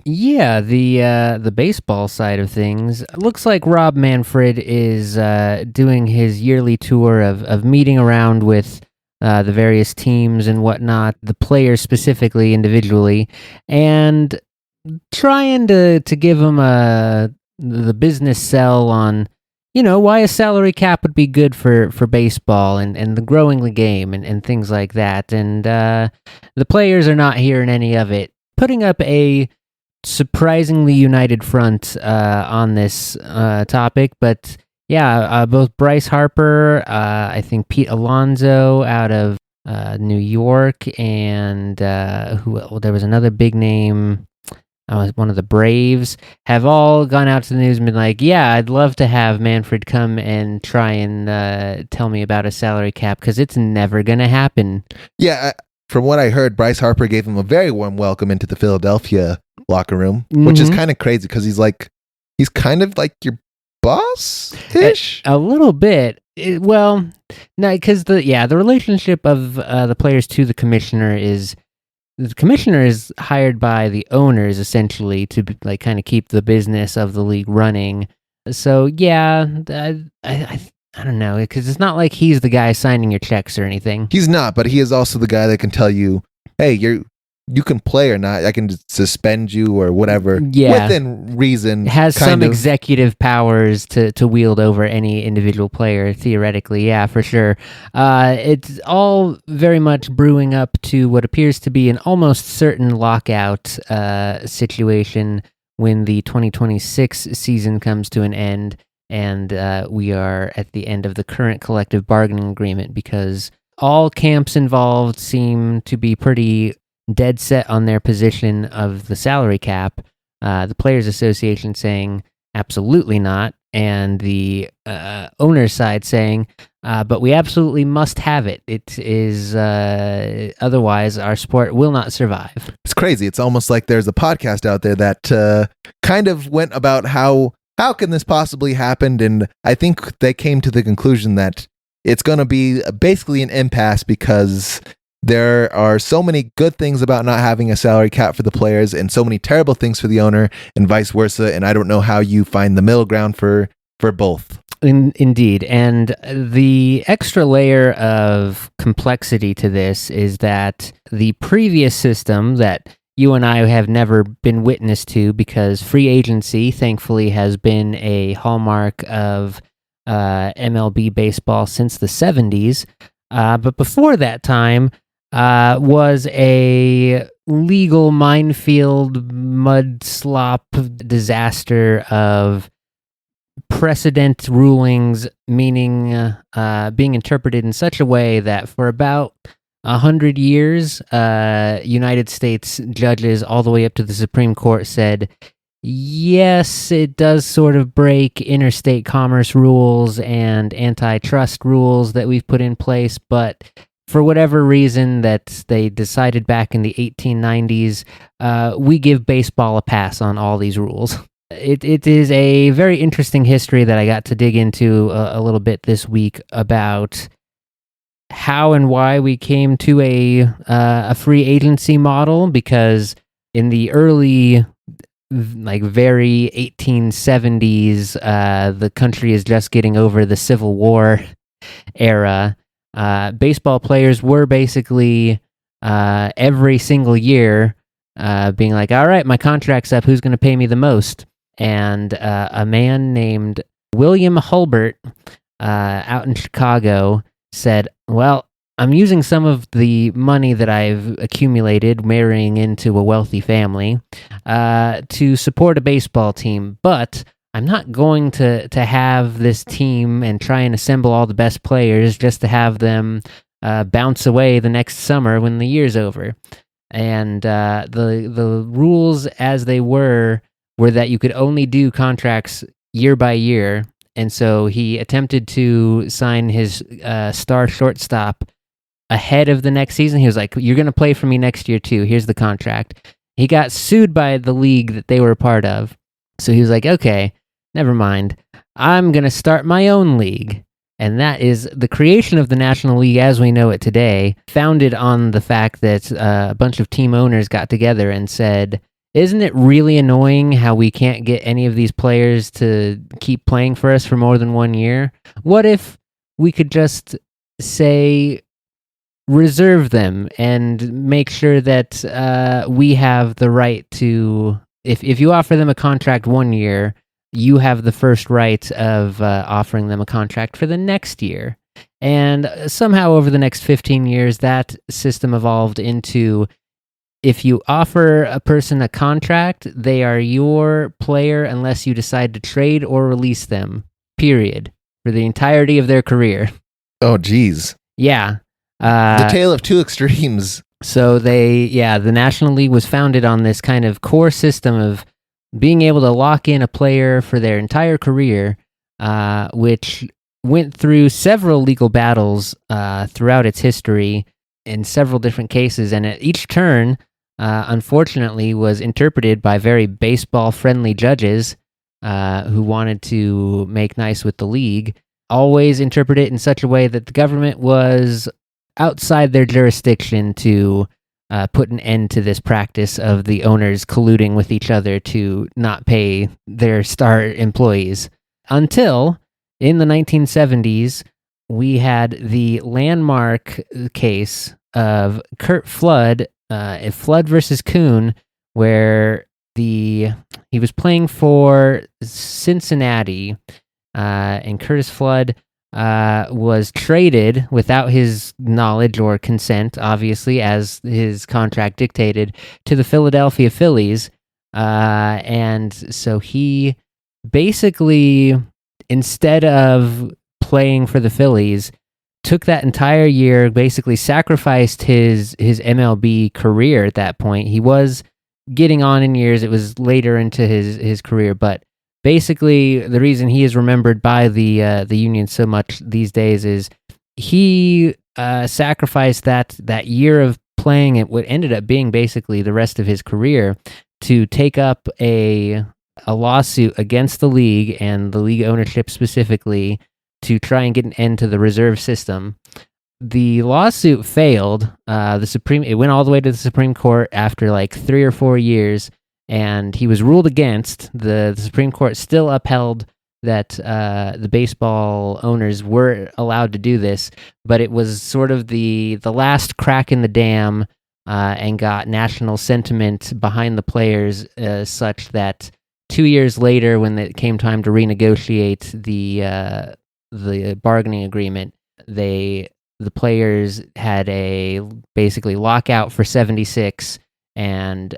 Yeah, the baseball side of things looks like Rob Manfred is doing his yearly tour of meeting around with the various teams and whatnot, the players specifically, individually, and trying to give them the business sell on why a salary cap would be good for baseball and the growing the game and things like that. And the players are not hearing any of it, putting up a surprisingly united front on this topic. But yeah, both Bryce Harper, I think Pete Alonso out of New York, and there was another big name, one of the Braves, have all gone out to the news and been like, yeah, I'd love to have Manfred come and try and tell me about a salary cap, because it's never going to happen. Yeah, from what I heard, Bryce Harper gave him a very warm welcome into the Philadelphia locker room, which is kind of crazy because he's kind of like your boss-ish? A little bit. Well, no, because the relationship of the players to the commissioner is, the commissioner is hired by the owners essentially to like kind of keep the business of the league running. So yeah, I don't know, because it's not like he's the guy signing your checks or anything. He's not, but he is also the guy that can tell you, hey, you can play or not. I can just suspend you or whatever. Yeah. Within reason. Has some executive powers to wield over any individual player, theoretically. Yeah, for sure. It's all very much brewing up to what appears to be an almost certain lockout situation when the 2026 season comes to an end, and we are at the end of the current collective bargaining agreement, because all camps involved seem to be pretty dead set on their position of the salary cap. The Players Association saying absolutely not, and the owner's side saying, but we absolutely must have it. It is otherwise our sport will not survive. It's crazy. It's almost like there's a podcast out there that kind of went about how can this possibly happen, and I think they came to the conclusion that it's going to be basically an impasse because there are so many good things about not having a salary cap for the players and so many terrible things for the owner and vice versa. And I don't know how you find the middle ground for both. Indeed. And the extra layer of complexity to this is that the previous system that you and I have never been witness to, because free agency, thankfully, has been a hallmark of MLB baseball since the 70s. But before that time, was a legal minefield, mud slop disaster of precedent rulings, meaning being interpreted in such a way that for about 100 years, United States judges all the way up to the Supreme Court said, yes, it does sort of break interstate commerce rules and antitrust rules that we've put in place, but for whatever reason that they decided back in the 1890s, we give baseball a pass on all these rules. It is a very interesting history that I got to dig into a little bit this week about how and why we came to a free agency model, because in the early, like very 1870s, the country is just getting over the Civil War era. Baseball players were basically every single year being like, all right, my contract's up, who's going to pay me the most? And a man named William Hulbert out in Chicago said, well, I'm using some of the money that I've accumulated marrying into a wealthy family to support a baseball team, but I'm not going to have this team and try and assemble all the best players just to have them bounce away the next summer when the year's over. And the rules as they were that you could only do contracts year by year. And so he attempted to sign his star shortstop ahead of the next season. He was like, you're going to play for me next year too. Here's the contract. He got sued by the league that they were a part of. So he was like, okay, never mind. I'm going to start my own league. And that is the creation of the National League as we know it today, founded on the fact that a bunch of team owners got together and said, isn't it really annoying how we can't get any of these players to keep playing for us for more than 1 year? What if we could just say reserve them and make sure that we have the right to, if you offer them a contract 1 year, you have the first right of offering them a contract for the next year. And somehow over the next 15 years, that system evolved into, if you offer a person a contract, they are your player unless you decide to trade or release them, period, for the entirety of their career. Oh, geez. Yeah. The tale of two extremes. So the National League was founded on this kind of core system of being able to lock in a player for their entire career, which went through several legal battles throughout its history in several different cases. And at each turn, unfortunately, was interpreted by very baseball-friendly judges who wanted to make nice with the league, always interpret it in such a way that the government was outside their jurisdiction to put an end to this practice of the owners colluding with each other to not pay their star employees. Until, in the 1970s, we had the landmark case of Kurt Flood, Flood versus Kuhn, where he was playing for Cincinnati, and Curtis Flood was traded without his knowledge or consent, obviously, as his contract dictated, to the Philadelphia Phillies. And so he basically, instead of playing for the Phillies, took that entire year, basically sacrificed his MLB career at that point. He was getting on in years. It was later into his career, but basically, the reason he is remembered by the union so much these days is he sacrificed that year of playing at what ended up being basically the rest of his career to take up a lawsuit against the league and the league ownership specifically to try and get an end to the reserve system. The lawsuit failed. It went all the way to the Supreme Court after like 3 or 4 years. And he was ruled against. The Supreme Court still upheld that the baseball owners were allowed to do this, but it was sort of the last crack in the dam, and got national sentiment behind the players such that 2 years later, when it came time to renegotiate the bargaining agreement, the players had a basically lockout for 76. And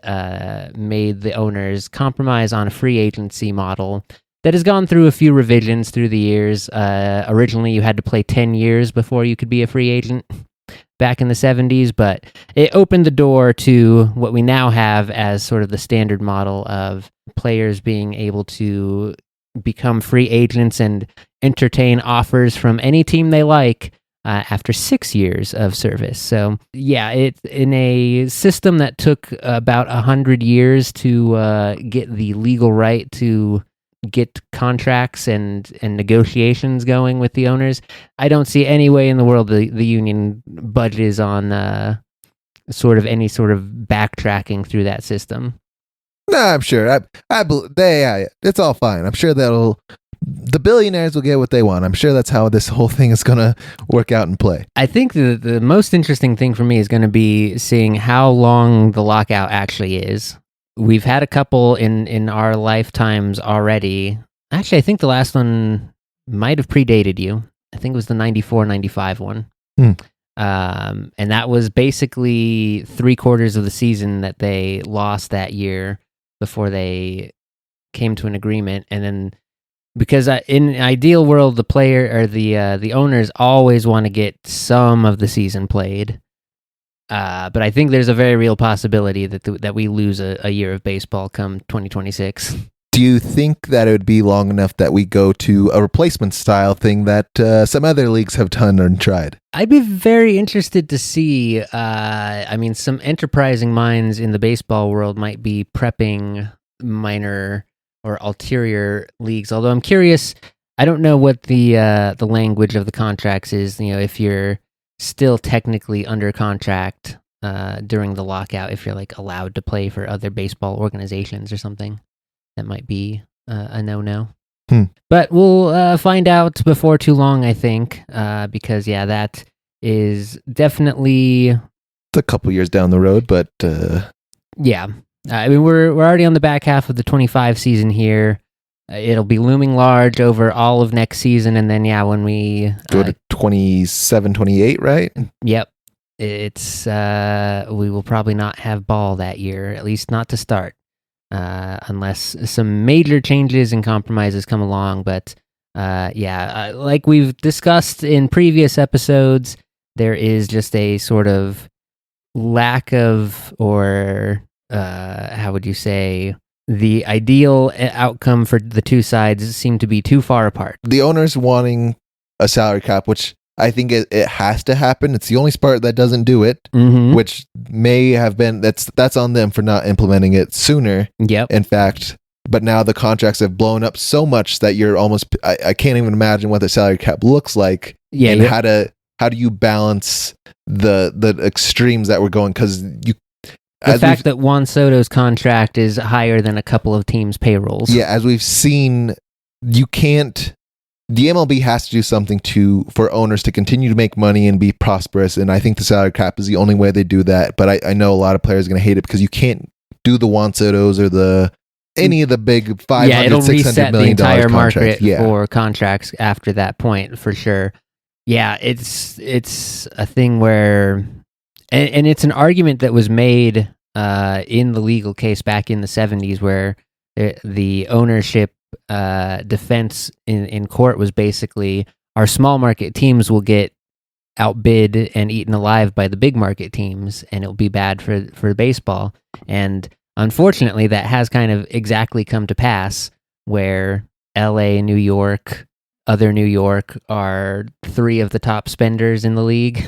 made the owners compromise on a free agency model that has gone through a few revisions through the years. Originally, you had to play 10 years before you could be a free agent back in the 70s, but it opened the door to what we now have as sort of the standard model of players being able to become free agents and entertain offers from any team they like after 6 years of service. So yeah, it's in a system that took about 100 years to get the legal right to get contracts and negotiations going with the owners. I don't see any way in the world the union budges on sort of any sort of backtracking through that system. No, I'm sure. It's all fine. I'm sure the billionaires will get what they want. I'm sure that's how this whole thing is going to work out and play. I think the most interesting thing for me is going to be seeing how long the lockout actually is. We've had a couple in our lifetimes already. Actually, I think the last one might have predated you. I think it was the 94-95 one. And that was basically 3/4 of the season that they lost that year before they came to an agreement. And then, because in an ideal world, the player or the owners always want to get some of the season played. But I think there's a very real possibility that we lose a year of baseball come 2026. Do you think that it would be long enough that we go to a replacement style thing that some other leagues have done and tried? I'd be very interested to see. Some enterprising minds in the baseball world might be prepping minor or ulterior leagues. Although I'm curious, I don't know what the language of the contracts is. If you're still technically under contract, during the lockout if you're like allowed to play for other baseball organizations or something. That might be a no-no. But we'll find out before too long, I think, because that is definitely It's a couple years down the road, but yeah. I mean, we're already on the back half of the 25 season here. It'll be looming large over all of next season, and then when we go to 27, 28, right? Yep. It's we will probably not have ball that year, at least not to start, unless some major changes and compromises come along. But like we've discussed in previous episodes, there is just a sort of lack of, or how would you say, the ideal outcome for the two sides seem to be too far apart. The owners wanting a salary cap, which I think it has to happen. It's the only sport that doesn't do it, which may have been, that's on them for not implementing it sooner. Yep. In fact, but now the contracts have blown up so much that you're almost, I can't even imagine what the salary cap looks like. Yeah. And how do you balance the extremes that we're going? Because the fact that Juan Soto's contract is higher than a couple of teams' payrolls. Yeah, as we've seen, you can't. The MLB has to do something for owners to continue to make money and be prosperous, and I think the salary cap is the only way they do that. But I know a lot of players are going to hate it because you can't do the Juan Sotos or any of the big $500, it'll $600 reset million the entire contracts. market for contracts after that point, for sure. Yeah, it's a thing where, and it's an argument that was made in the legal case back in the 70s, where the ownership defense in court was basically, our small market teams will get outbid and eaten alive by the big market teams, and it'll be bad for baseball. And unfortunately, that has kind of exactly come to pass, where LA, New York, other New York are three of the top spenders in the league.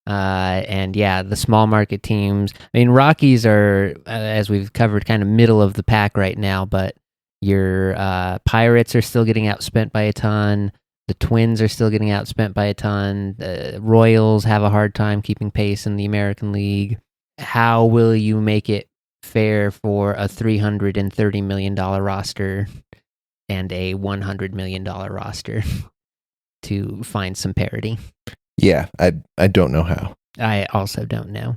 And the small market teams, I mean, Rockies are, as we've covered, kind of middle of the pack right now, but your Pirates are still getting outspent by a ton. The Twins are still getting outspent by a ton. The Royals have a hard time keeping pace in the American League. How will you make it fair for a $330 million roster and a $100 million roster to find some parity? Yeah, I don't know how. I also don't know.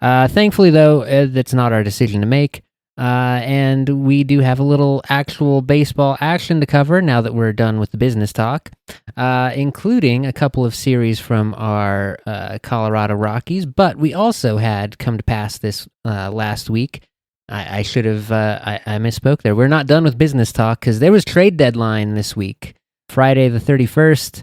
Thankfully, though, that's not our decision to make. And we do have a little actual baseball action to cover now that we're done with the business talk, including a couple of series from our Colorado Rockies. But we also had come to pass this last week. I should have, I misspoke there. We're not done with business talk because there was trade deadline this week, Friday the 31st,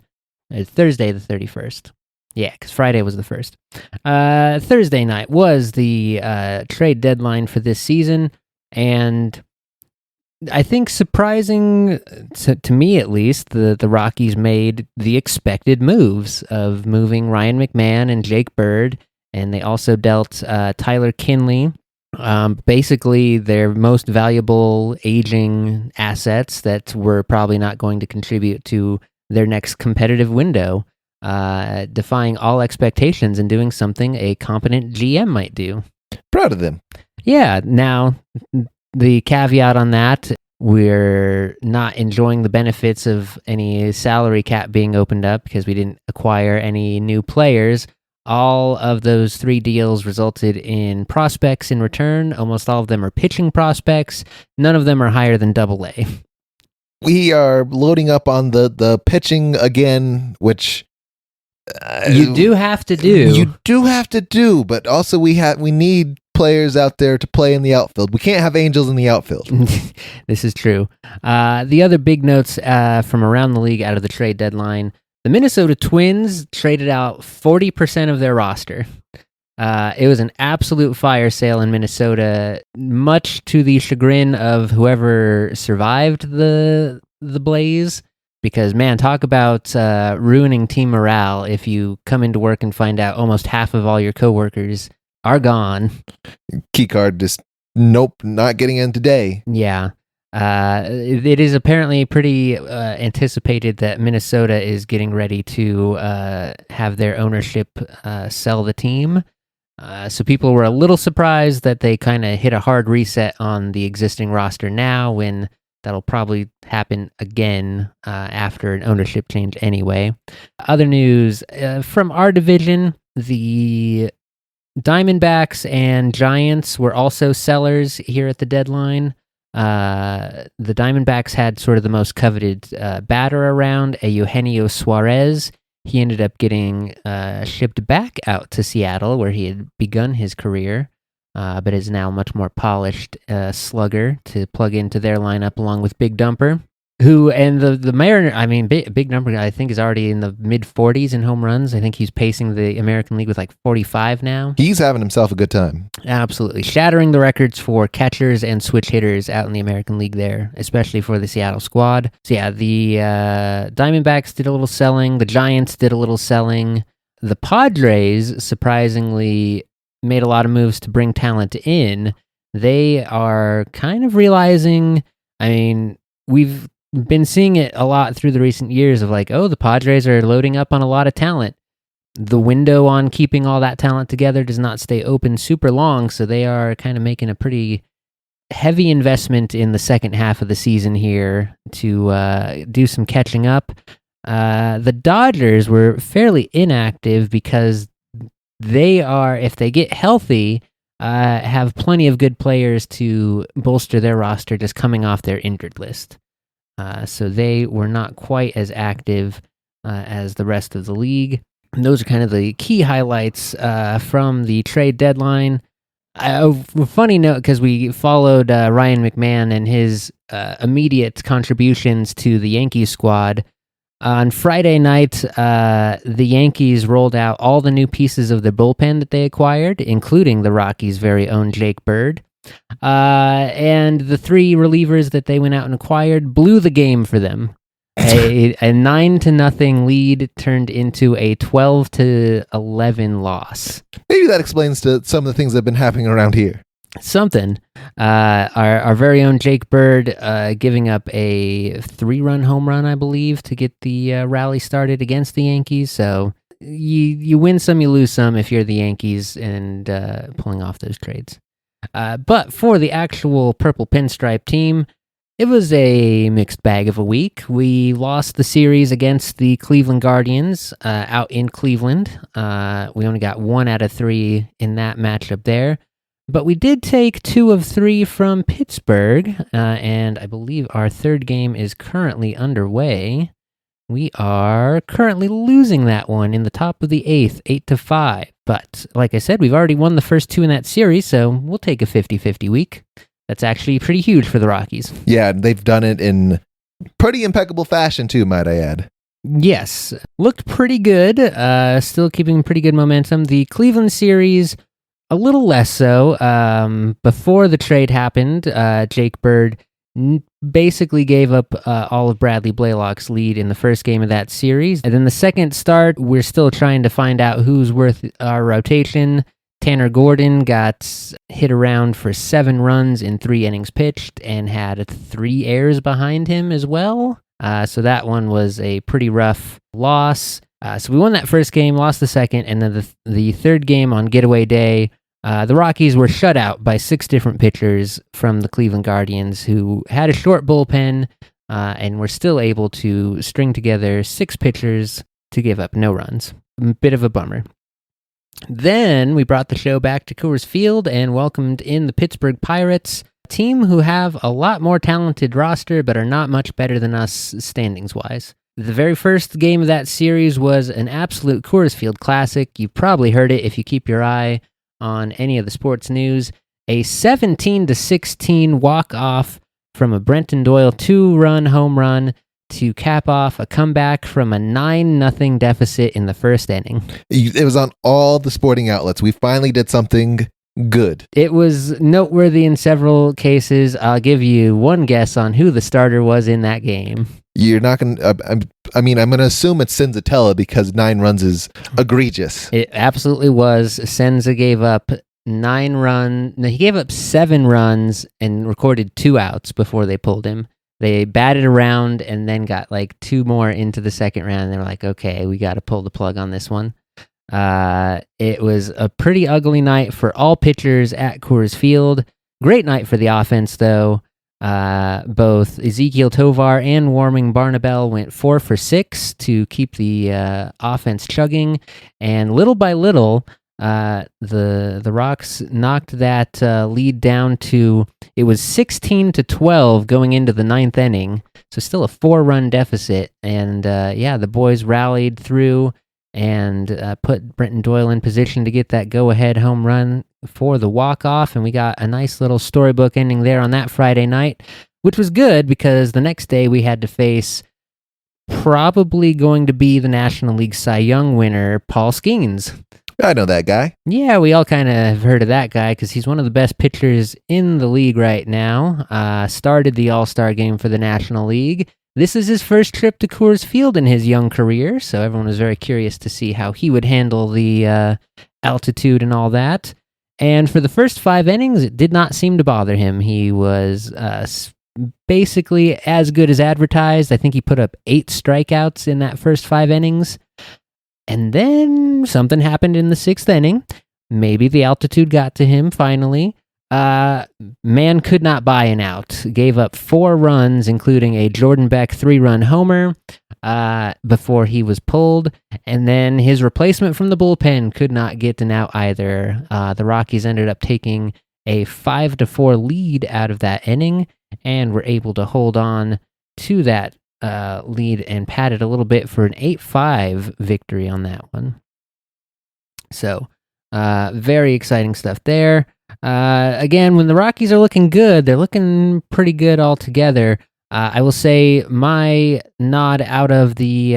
Thursday the 31st. Yeah, because Friday was the 1st. Thursday night was the trade deadline for this season, and I think surprising to me at least, the Rockies made the expected moves of moving Ryan McMahon and Jake Bird, and they also dealt Tyler Kinley, basically their most valuable aging assets that were probably not going to contribute to their next competitive window. Defying all expectations and doing something a competent GM might do. Proud of them. Yeah, now, the caveat on that, we're not enjoying the benefits of any salary cap being opened up because we didn't acquire any new players. All of those 3 deals resulted in prospects in return. Almost all of them are pitching prospects. None of them are higher than AA. We are loading up on the pitching again, which... you do have to do. You do have to do, but also we need players out there to play in the outfield. We can't have angels in the outfield. This is true. The other big notes from around the league out of the trade deadline, the Minnesota Twins traded out 40% of their roster. It was an absolute fire sale in Minnesota, much to the chagrin of whoever survived the blaze. Because, man, talk about ruining team morale if you come into work and find out almost half of all your coworkers are gone. Keycard just, nope, not getting in today. Yeah. It is apparently pretty anticipated that Minnesota is getting ready to have their ownership sell the team. So people were a little surprised that they kind of hit a hard reset on the existing roster now, when that'll probably happen again after an ownership change anyway. Other news from our division, the Diamondbacks and Giants were also sellers here at the deadline. The Diamondbacks had sort of the most coveted batter around, a Eugenio Suarez. He ended up getting shipped back out to Seattle, where he had begun his career, but is now much more polished slugger to plug into their lineup along with Big Dumper. And the Mariner, I mean, Big Number, I think, is already in the mid-40s in home runs. I think he's pacing the American League with like 45 now. He's having himself a good time. Absolutely. Shattering the records for catchers and switch hitters out in the American League there, especially for the Seattle squad. So yeah, the Diamondbacks did a little selling. The Giants did a little selling. The Padres, surprisingly, made a lot of moves to bring talent in. They are kind of realizing, I mean, we've been seeing it a lot through the recent years of like, oh, the Padres are loading up on a lot of talent. The window on keeping all that talent together does not stay open super long, so they are kind of making a pretty heavy investment in the second half of the season here to do some catching up. The Dodgers were fairly inactive because they are, if they get healthy, have plenty of good players to bolster their roster just coming off their injured list. So they were not quite as active as the rest of the league. And those are kind of the key highlights from the trade deadline. A funny note, because we followed Ryan McMahon and his immediate contributions to the Yankees squad. On Friday night, the Yankees rolled out all the new pieces of the bullpen that they acquired, including the Rockies' very own Jake Bird. And the three relievers that they went out and acquired blew the game for them. A 9-0 lead turned into a 12-11 loss. Maybe that explains to some of the things that have been happening around here. Something. Our very own Jake Bird giving up a 3-run home run, I believe, to get the rally started against the Yankees. So you win some, you lose some if you're the Yankees and pulling off those trades. But for the actual purple pinstripe team, it was a mixed bag of a week. We lost the series against the Cleveland Guardians out in Cleveland. We only got 1 out of 3 in that matchup there. But we did take 2 of 3 from Pittsburgh, and I believe our third game is currently underway. We are currently losing that one in the top of the 8th, 8-5. But like I said, we've already won the first 2 in that series, so we'll take a 50-50 week. That's actually pretty huge for the Rockies. Yeah, they've done it in pretty impeccable fashion too, might I add. Yes, looked pretty good. Still keeping pretty good momentum. The Cleveland series, a little less so. Before the trade happened, Jake Bird basically gave up all of Bradley Blaylock's lead in the first game of that series. And then the second start, we're still trying to find out who's worth our rotation. Tanner Gordon got hit around for 7 runs in 3 innings pitched and had 3 errors behind him as well. So that one was a pretty rough loss. So we won that first game, lost the second, and then the third game on getaway day, the Rockies were shut out by 6 different pitchers from the Cleveland Guardians, who had a short bullpen and were still able to string together 6 pitchers to give up no runs. A bit of a bummer. Then we brought the show back to Coors Field and welcomed in the Pittsburgh Pirates, a team who have a lot more talented roster but are not much better than us standings-wise. The very first game of that series was an absolute Coors Field classic. You've probably heard it if you keep your eye on any of the sports news. A 17-16 walk-off from a Brenton Doyle 2-run home run to cap off a comeback from a 9-0 deficit in the first inning. It was on all the sporting outlets. We finally did something good. It was noteworthy in several cases. I'll give you one guess on who the starter was in that game. You're not going to... I'm going to assume it's Senzatella because 9 runs is egregious. It absolutely was. Senza gave up 9 runs. No, he gave up 7 runs and recorded 2 outs before they pulled him. They batted around and then got like 2 more into the second round. And they were like, okay, we got to pull the plug on this one. It was a pretty ugly night for all pitchers at Coors Field. Great night for the offense, though. Both Ezekiel Tovar and Warming Barnabel went 4 for 6 to keep the offense chugging, and little by little, the Rocks knocked that lead down to, it was 16-12 going into the 9th inning, so still a 4-run deficit, and the boys rallied through and put Brenton Doyle in position to get that go-ahead home run for the walk-off, and we got a nice little storybook ending there on that Friday night, which was good because the next day we had to face probably going to be the National League Cy Young winner, Paul Skeens. I know that guy. Yeah, we all kind of have heard of that guy because he's one of the best pitchers in the league right now. Started the All-Star game for the National League. This is his first trip to Coors Field in his young career, so everyone was very curious to see how he would handle the altitude and all that. And for the first 5 innings, it did not seem to bother him. He was basically as good as advertised. I think he put up 8 strikeouts in that first 5 innings. And then something happened in the 6th inning. Maybe the altitude got to him finally. Man could not buy an out. Gave up 4 runs, including a Jordan Beck 3-run homer before he was pulled. And then his replacement from the bullpen could not get an out either. The Rockies ended up taking a 5-4 lead out of that inning and were able to hold on to that lead and pad it a little bit for an 8-5 victory on that one. So, very exciting stuff there. Again, when the Rockies are looking good, they're looking pretty good altogether. I will say my nod out of the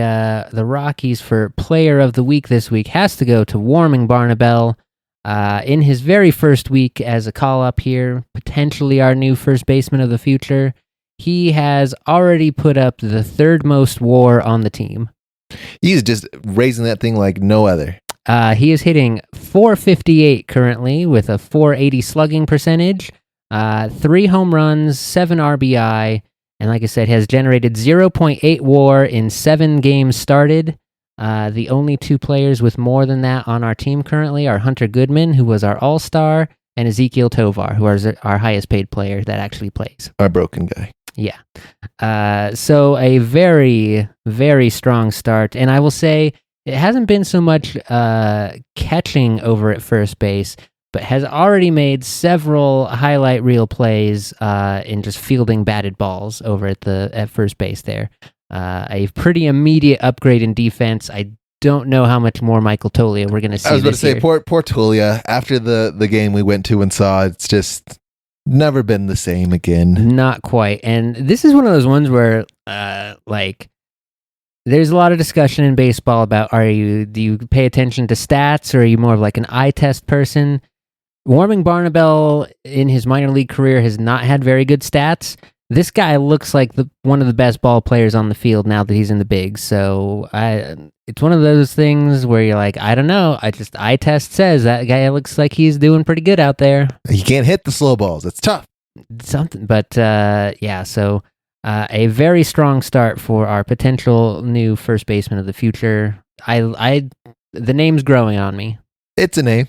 Rockies for Player of the Week this week has to go to Warming Barnabel. In his very first week as a call-up here, potentially our new first baseman of the future, he has already put up the 3rd most WAR on the team. He's just raising that thing like no other. He is hitting .458 currently with a .480 slugging percentage, 3 home runs, 7 RBI, and like I said, has generated 0.8 WAR in 7 games started. The only 2 players with more than that on our team currently are Hunter Goodman, who was our All-Star, and Ezekiel Tovar, who is our highest paid player that actually plays. Our broken guy. Yeah. So a very, very strong start. And I will say it hasn't been so much catching over at first base, but has already made several highlight reel plays in just fielding batted balls over at first base there. A pretty immediate upgrade in defense. I don't know how much more Michael Tolia we're going to see. I was about to say, year. poor Tolia. After the game we went to and saw, it's just never been the same again. Not quite. And this is one of those ones where, there's a lot of discussion in baseball about do you pay attention to stats or are you more of like an eye test person? Warming Barnabel in his minor league career has not had very good stats. This guy looks like one of the best ball players on the field now that he's in the bigs. So it's one of those things where you're like, I don't know. Eye test says that guy looks like he's doing pretty good out there. He can't hit the slow balls. It's tough. Something, but so a very strong start for our potential new first baseman of the future. The name's growing on me. It's a name.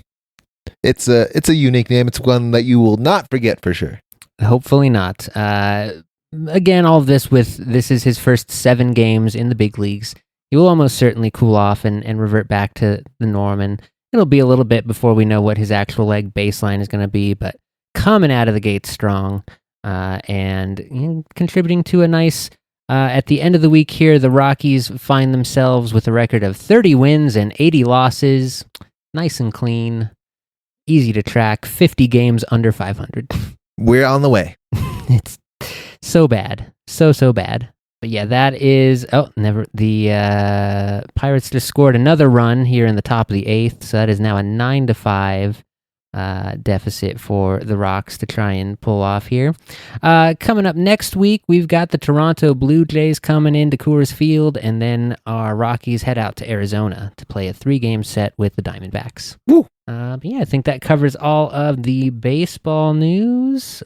It's a unique name. It's one that you will not forget for sure. Hopefully not. Again, all of this is his first 7 games in the big leagues. He will almost certainly cool off and revert back to the norm, and it'll be a little bit before we know what his actual baseline is going to be, but coming out of the gate strong and contributing to a nice... at the end of the week here, the Rockies find themselves with a record of 30 wins and 80 losses. Nice and clean. Easy to track. 50 games under 500. We're on the way. It's so bad. So bad. But yeah, that is... the Pirates just scored another run here in the top of the 8th, so that is now a 9-5 deficit for the Rocks to try and pull off here. Coming up next week, we've got the Toronto Blue Jays coming into Coors Field, and then our Rockies head out to Arizona to play a 3-game set with the Diamondbacks. Woo! But yeah, I think that covers all of the baseball news.